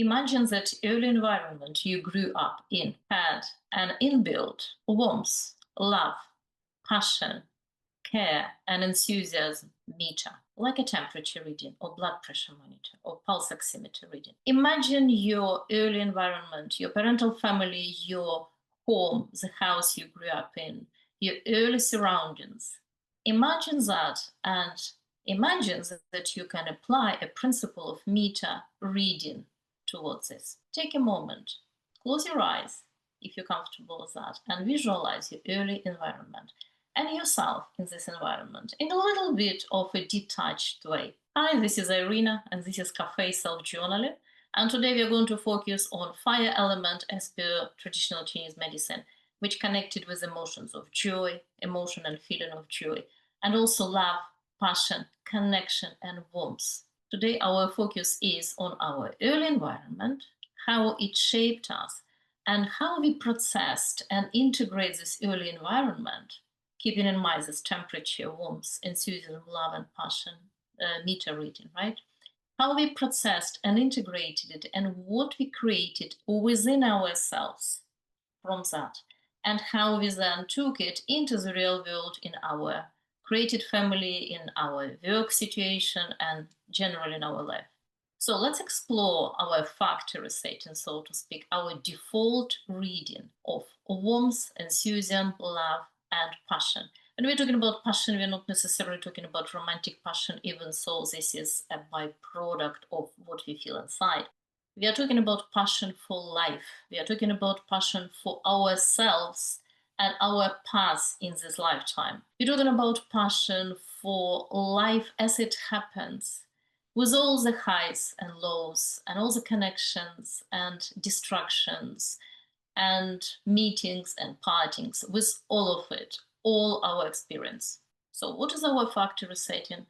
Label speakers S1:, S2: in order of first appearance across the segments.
S1: Imagine that early environment you grew up in had an inbuilt warmth, love, passion, care, and enthusiasm meter, like a temperature reading or blood pressure monitor or pulse oximeter reading. Imagine your early environment, your parental family, your home, the house you grew up in, your early surroundings. Imagine that and imagine that you can apply a principle of meter reading towards this. Take a moment, close your eyes if you're comfortable with that, and visualize your early environment and yourself in this environment in a little bit of a detached way. Hi, this is Irina, and this is Cafe Self-Journaling. And today we are going to focus on fire element as per traditional Chinese medicine, which connected with emotions of joy, emotion and feeling of joy, and also love, passion, connection, and warmth. Today our focus is on our early environment, how it shaped us, and how we processed and integrate this early environment, keeping in mind this temperature, warmth, enthusiasm, love, and passion meter reading, right? How we processed and integrated it, and what we created within ourselves from that, and how we then took it into the real world in our created family, in our work situation, and generally in our life. So let's explore our factory setting, so to speak, our default reading of warmth, enthusiasm, love, and passion. When we're talking about passion, we're not necessarily talking about romantic passion, even so this is a byproduct of what we feel inside. We are talking about passion for life. We are talking about passion for ourselves and our path in this lifetime. We're talking about passion for life as it happens, with all the highs and lows and all the connections and distractions and meetings and partings, with all of it, all our experience. So what is our factory setting,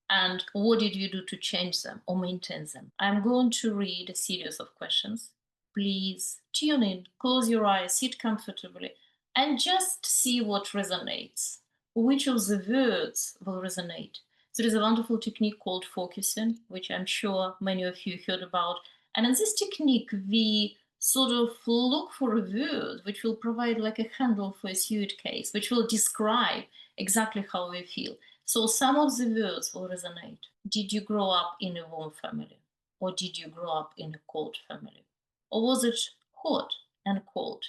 S1: and what did you do to change them or maintain them? I'm going to read a series of questions. Please tune in, close your eyes, sit comfortably, and just see what resonates. Which of the words will resonate? There is a wonderful technique called focusing, which I'm sure many of you heard about. And in this technique, we sort of look for a word which will provide like a handle for a suitcase, which will describe exactly how we feel. So some of the words will resonate. Did you grow up in a warm family? Or did you grow up in a cold family? Or was it hot and cold?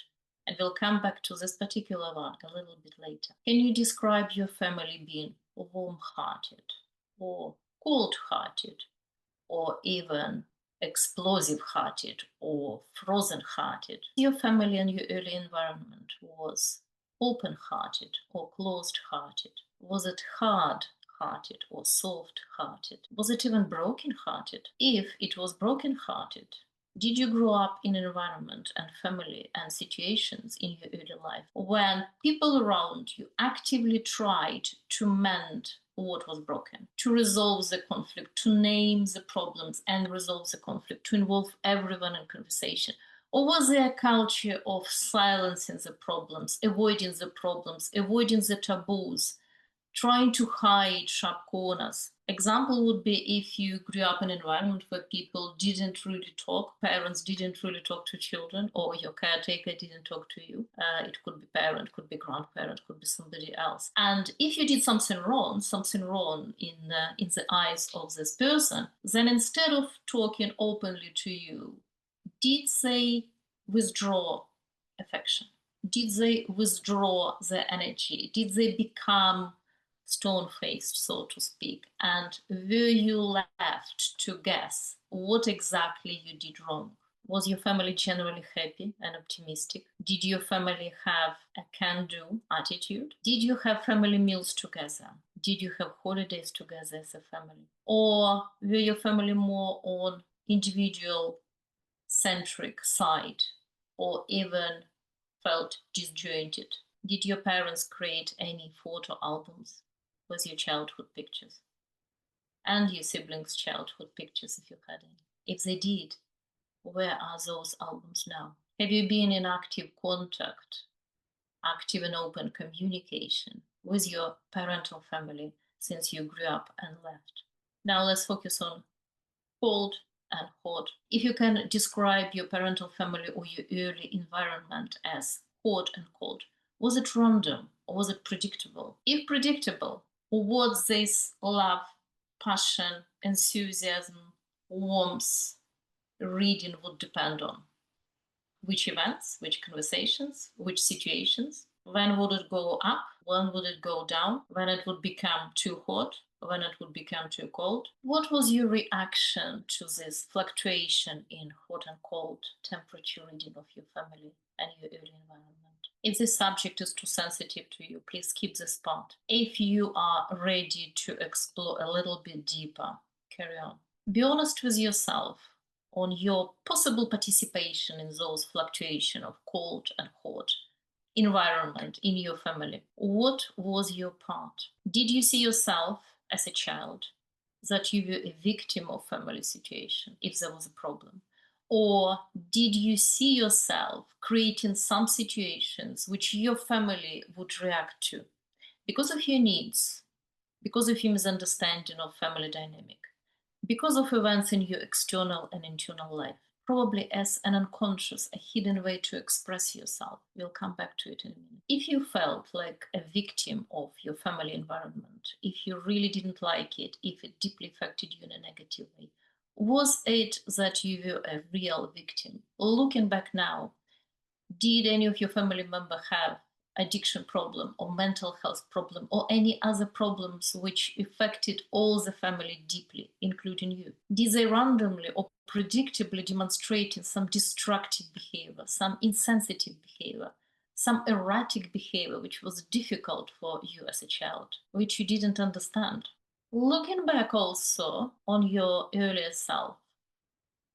S1: And we'll come back to this particular one a little bit later. Can you describe your family being warm-hearted or cold-hearted or even explosive-hearted or frozen-hearted? Your family and your early environment was open-hearted or closed-hearted? Was it hard-hearted or soft-hearted? Was it even broken-hearted? If it was broken-hearted, did you grow up in an environment and family and situations in your early life when people around you actively tried to mend what was broken, to resolve the conflict, to name the problems and resolve the conflict, to involve everyone in conversation? Or was there a culture of silencing the problems, avoiding the taboos, trying to hide sharp corners? Example would be if you grew up in an environment where people didn't really talk, parents didn't really talk to children, or your caretaker didn't talk to you. It could be parent, could be grandparent, could be somebody else. And if you did something wrong in the eyes of this person, then instead of talking openly to you, did they withdraw affection? Did they withdraw their energy? Did they become stone-faced, so to speak? And were you left to guess what exactly you did wrong? Was your family generally happy and optimistic? Did your family have a can-do attitude? Did you have family meals together? Did you have holidays together as a family? Or were your family more on individual-centric side, or even felt disjointed? Did your parents create any photo albums with your childhood pictures and your siblings' childhood pictures, if you had any? If they did, where are those albums now? Have you been in active contact, active and open communication with your parental family since you grew up and left? Now let's focus on cold and hot. If you can describe your parental family or your early environment as hot and cold, was it random or was it predictable? If predictable, what this love, passion, enthusiasm, warmth, reading would depend on? Which events, which conversations, which situations? When would it go up? When would it go down? When it would become too hot? When it would become too cold? What was your reaction to this fluctuation in hot and cold temperature reading of your family and your early environment? If this subject is too sensitive to you, please skip this part. If you are ready to explore a little bit deeper, carry on. Be honest with yourself on your possible participation in those fluctuation of cold and hot environment in your family. What was your part? Did you see yourself as a child that you were a victim of family situation if there was a problem? Or did you see yourself creating some situations which your family would react to because of your needs, because of your misunderstanding of family dynamic, because of events in your external and internal life, probably as an unconscious, a hidden way to express yourself? We'll come back to it in a minute. If you felt like a victim of your family environment, if you really didn't like it, if it deeply affected you in a negative way, was it that you were a real victim? Looking back now, did any of your family member have addiction problem or mental health problem or any other problems which affected all the family deeply, including you? Did they randomly or predictably demonstrate some destructive behavior, some insensitive behavior, some erratic behavior which was difficult for you as a child, which you didn't understand? Looking back also on your earlier self,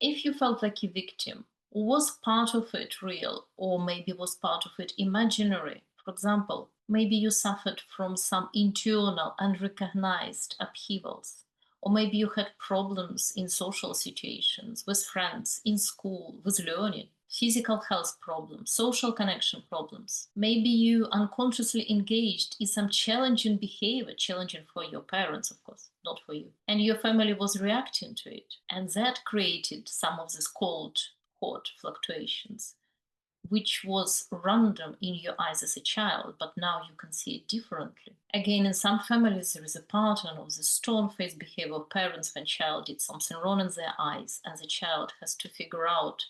S1: if you felt like a victim, was part of it real or maybe was part of it imaginary? For example, maybe you suffered from some internal unrecognized upheavals, or maybe you had problems in social situations, with friends, in school, with learning, physical health problems, social connection problems. Maybe you unconsciously engaged in some challenging behavior, challenging for your parents, of course, not for you. And your family was reacting to it. And that created some of these cold, hot fluctuations, which was random in your eyes as a child, but now you can see it differently. Again, in some families, there is a pattern of the stone-faced behavior of parents when child did something wrong in their eyes, and the child has to figure out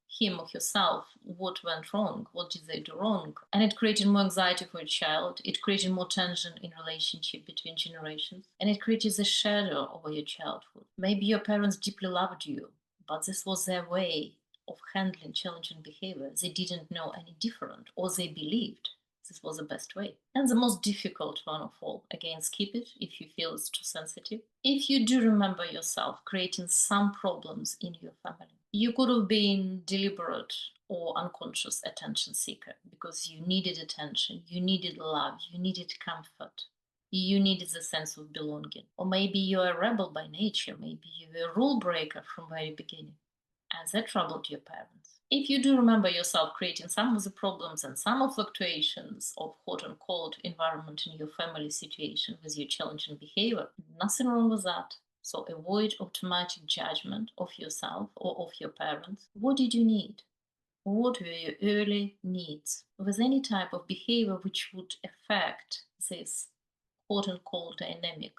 S1: him or herself what went wrong, what did they do wrong. And it created more anxiety for a child, it created more tension in relationship between generations, and it created a shadow over your childhood. Maybe your parents deeply loved you, but this was their way of handling challenging behavior. They didn't know any different, or they believed this was the best way. And the most difficult one of all, again, skip it if you feel it's too sensitive. If you do remember yourself creating some problems in your family, you could have been deliberate or unconscious attention seeker because you needed attention, you needed love, you needed comfort, you needed the sense of belonging. Or maybe you're a rebel by nature, maybe you're a rule breaker from very beginning, and that troubled your parents. If you do remember yourself creating some of the problems and some of fluctuations of hot and cold environment in your family situation with your challenging behavior, nothing wrong with that. So avoid automatic judgment of yourself or of your parents. What did you need? What were your early needs? With any type of behavior which would affect this hot and cold dynamic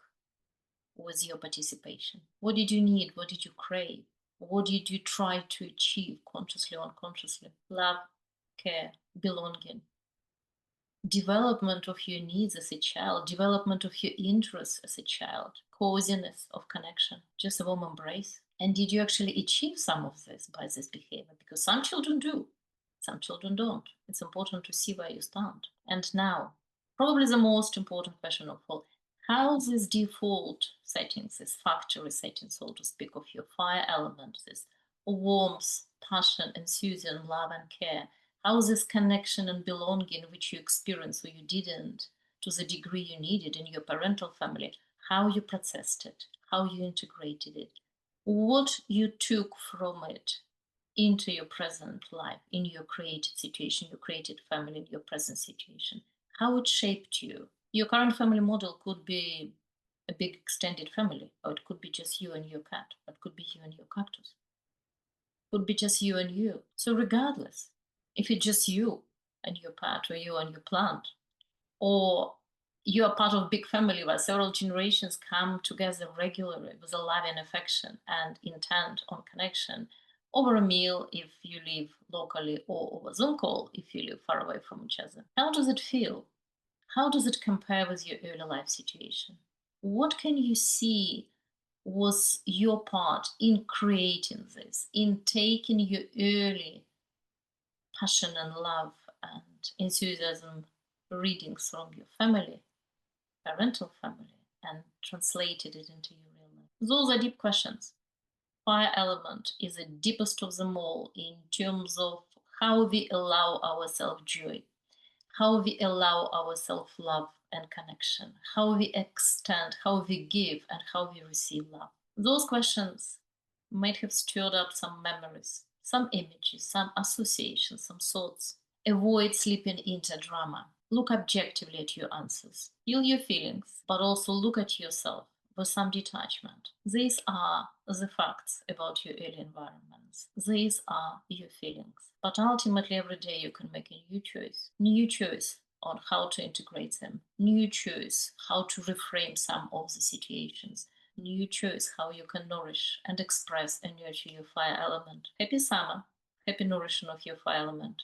S1: with your participation. What did you need? What did you crave? What did you try to achieve consciously or unconsciously? Love, care, belonging, development of your needs as a child, development of your interests as a child, coziness of connection, just a warm embrace. And did you actually achieve some of this by this behavior? Because some children do, some children don't. It's important to see where you stand. And now, probably the most important question of all, how these default settings, this factory settings, so to speak, of your fire element, this warmth, passion, enthusiasm, love, and care, how this connection and belonging which you experienced or you didn't to the degree you needed in your parental family, how you processed it, how you integrated it, what you took from it into your present life, in your created situation, your created family, in your present situation, how it shaped you. Your current family model could be a big extended family, or it could be just you and your cat, or it could be you and your cactus. It could be just you and you. So regardless, if it's just you and your pet, or you and your plant, or you are part of a big family where several generations come together regularly with a love and affection and intent on connection over a meal if you live locally, or over Zoom call if you live far away from each other. How does it feel? How does it compare with your early life situation? What can you see was your part in creating this, in taking your early passion and love and enthusiasm readings from your family, parental family, and translated it into your real life? Those are deep questions. Fire element is the deepest of them all in terms of how we allow ourselves joy, how we allow ourselves love and connection, how we extend, how we give, and how we receive love. Those questions might have stirred up some memories, some images, some associations, some thoughts. Avoid slipping into drama. Look objectively at your answers. Feel your feelings, but also look at yourself with some detachment. These are the facts about your early environments. These are your feelings. But ultimately, every day you can make a new choice on how to integrate them, new choice how to reframe some of the situations, new choice how you can nourish and express and nurture your fire element. Happy summer, happy nourishing of your fire element.